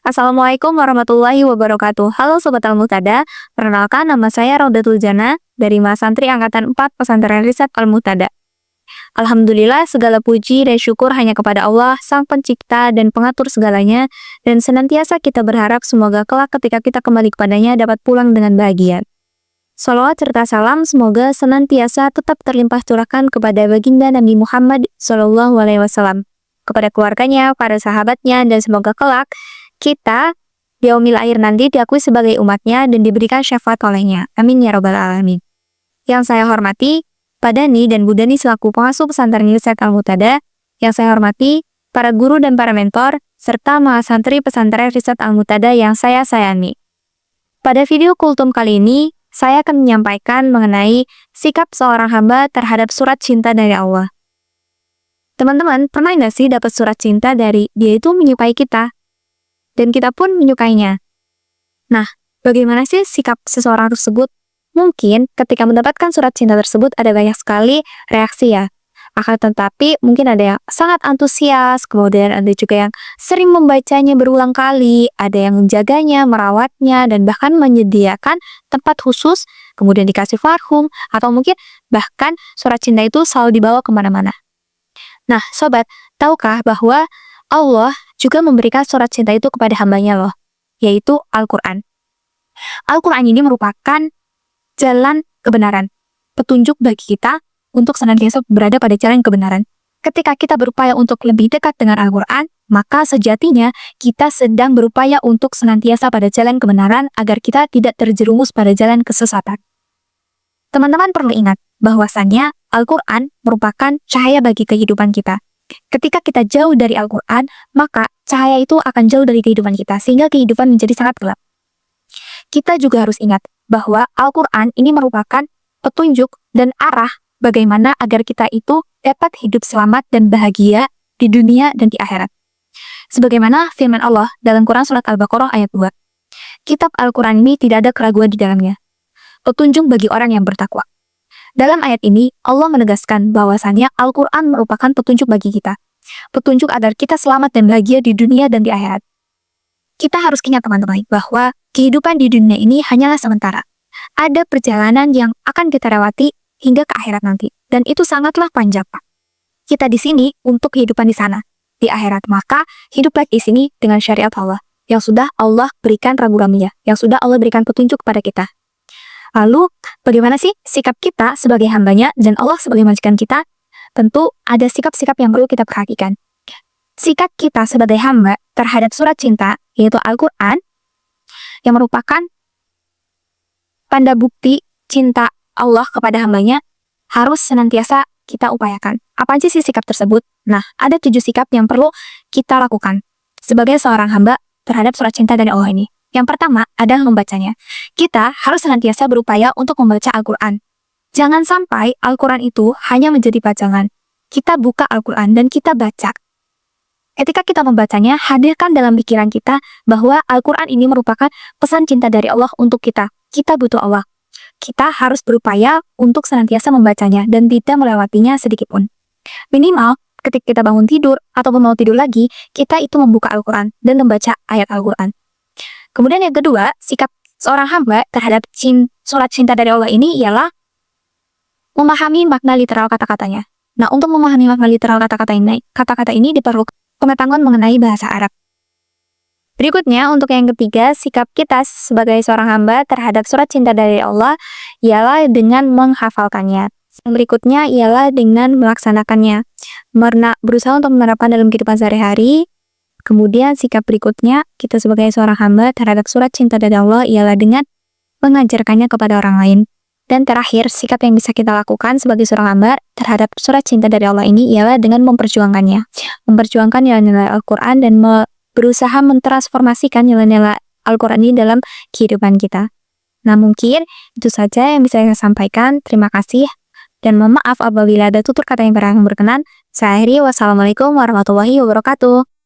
Assalamualaikum warahmatullahi wabarakatuh. Halo Sobat Al-Muhtada, perkenalkan nama saya Raudatul Jannah dari Mahasantri Angkatan 4 Pesantren Riset Al-Muhtada. Alhamdulillah segala puji dan syukur hanya kepada Allah, Sang Pencipta dan Pengatur segalanya, dan senantiasa kita berharap semoga kelak ketika kita kembali kepadanya dapat pulang dengan bahagia. Salawat serta salam semoga senantiasa tetap terlimpah curahkan kepada baginda Nabi Muhammad SAW, kepada keluarganya, para sahabatnya, dan semoga kelak kita di yaumil akhir nanti diakui sebagai umatnya dan diberikan syafaat olehnya. Amin ya robbal alamin. Yang saya hormati Pak Dani dan Bu Dani selaku pengasuh pesantren Riset Al-Muhtada, yang saya hormati para guru dan para mentor, serta mahasantri pesantren Riset Al-Muhtada yang saya sayangi. Pada video kultum kali ini, saya akan menyampaikan mengenai sikap seorang hamba terhadap surat cinta dari Allah. Teman-teman, pernah nggak sih dapat surat cinta dari dia itu menyukai kita? Dan kita pun menyukainya. Nah, bagaimana sih sikap seseorang tersebut? Mungkin ketika mendapatkan surat cinta tersebut ada banyak sekali reaksi ya. Akan tetapi mungkin ada yang sangat antusias, kemudian ada juga yang sering membacanya berulang kali, ada yang menjaganya, merawatnya, dan bahkan menyediakan tempat khusus, kemudian dikasih parfum, atau mungkin bahkan surat cinta itu selalu dibawa kemana-mana. Nah, sobat, tahukah bahwa Allah juga memberikan surat cinta itu kepada hambanya loh, yaitu Al-Quran. Al-Quran ini merupakan jalan kebenaran, petunjuk bagi kita untuk senantiasa berada pada jalan kebenaran. Ketika kita berupaya untuk lebih dekat dengan Al-Quran, maka sejatinya kita sedang berupaya untuk senantiasa pada jalan kebenaran agar kita tidak terjerumus pada jalan kesesatan. Teman-teman perlu ingat bahwasannya Al-Quran merupakan cahaya bagi kehidupan kita. Ketika kita jauh dari Al-Quran, maka cahaya itu akan jauh dari kehidupan kita, sehingga kehidupan menjadi sangat gelap. Kita juga harus ingat bahwa Al-Quran ini merupakan petunjuk dan arah bagaimana agar kita itu dapat hidup selamat dan bahagia di dunia dan di akhirat. Sebagaimana firman Allah dalam Quran Surat Al-Baqarah ayat 2. Kitab Al-Quran ini tidak ada keraguan di dalamnya. Petunjuk bagi orang yang bertakwa. Dalam ayat ini, Allah menegaskan bahwasannya Al-Quran merupakan petunjuk bagi kita. Petunjuk agar kita selamat dan bahagia di dunia dan di akhirat. Kita harus ingat teman-teman bahwa kehidupan di dunia ini hanyalah sementara. Ada perjalanan yang akan kita lewati hingga ke akhirat nanti. Dan itu sangatlah panjang, Pak. Kita di sini untuk kehidupan di sana, di akhirat. Maka hiduplah di sini dengan syariat Allah yang sudah Allah berikan rambu-rambunya, yang sudah Allah berikan petunjuk kepada kita. Lalu, bagaimana sih sikap kita sebagai hambanya dan Allah sebagai majikan kita? Tentu ada sikap-sikap yang perlu kita perhatikan. Sikap kita sebagai hamba terhadap surat cinta, yaitu Al-Quran, yang merupakan tanda bukti cinta Allah kepada hambanya, harus senantiasa kita upayakan. Apa aja sih sikap tersebut? Nah, ada 7 sikap yang perlu kita lakukan sebagai seorang hamba terhadap surat cinta dari Allah ini. Yang pertama adalah membacanya. Kita harus senantiasa berupaya untuk membaca Al-Quran. Jangan sampai Al-Quran itu hanya menjadi bacaan. Kita buka Al-Quran dan kita baca. Ketika kita membacanya, hadirkan dalam pikiran kita bahwa Al-Quran ini merupakan pesan cinta dari Allah untuk kita. Kita butuh Allah. Kita harus berupaya untuk senantiasa membacanya dan tidak melewatinya sedikitpun. Minimal, ketika kita bangun tidur ataupun mau tidur lagi, kita itu membuka Al-Quran dan membaca ayat Al-Quran. Kemudian yang kedua, sikap seorang hamba terhadap surat cinta dari Allah ini ialah memahami makna literal kata-katanya. Nah, untuk memahami makna literal kata-kata ini diperlukan pengetahuan mengenai bahasa Arab. Berikutnya, untuk yang ketiga, sikap kita sebagai seorang hamba terhadap surat cinta dari Allah ialah dengan menghafalkannya. Yang berikutnya ialah dengan melaksanakannya. Berusaha untuk menerapkan dalam kehidupan sehari-hari. Kemudian sikap berikutnya kita sebagai seorang hamba terhadap surat cinta dari Allah ialah dengan mengajarkannya kepada orang lain. Dan terakhir, sikap yang bisa kita lakukan sebagai seorang hamba terhadap surat cinta dari Allah ini ialah dengan memperjuangkannya. Memperjuangkan nilai-nilai Al-Quran dan berusaha mentransformasikan nilai-nilai Al-Quran ini dalam kehidupan kita. Nah, mungkin itu saja yang bisa saya sampaikan. Terima kasih. Dan mohon maaf apabila ada tutur kata yang kurang berkenan. Saya akhiri. Wassalamualaikum warahmatullahi wabarakatuh.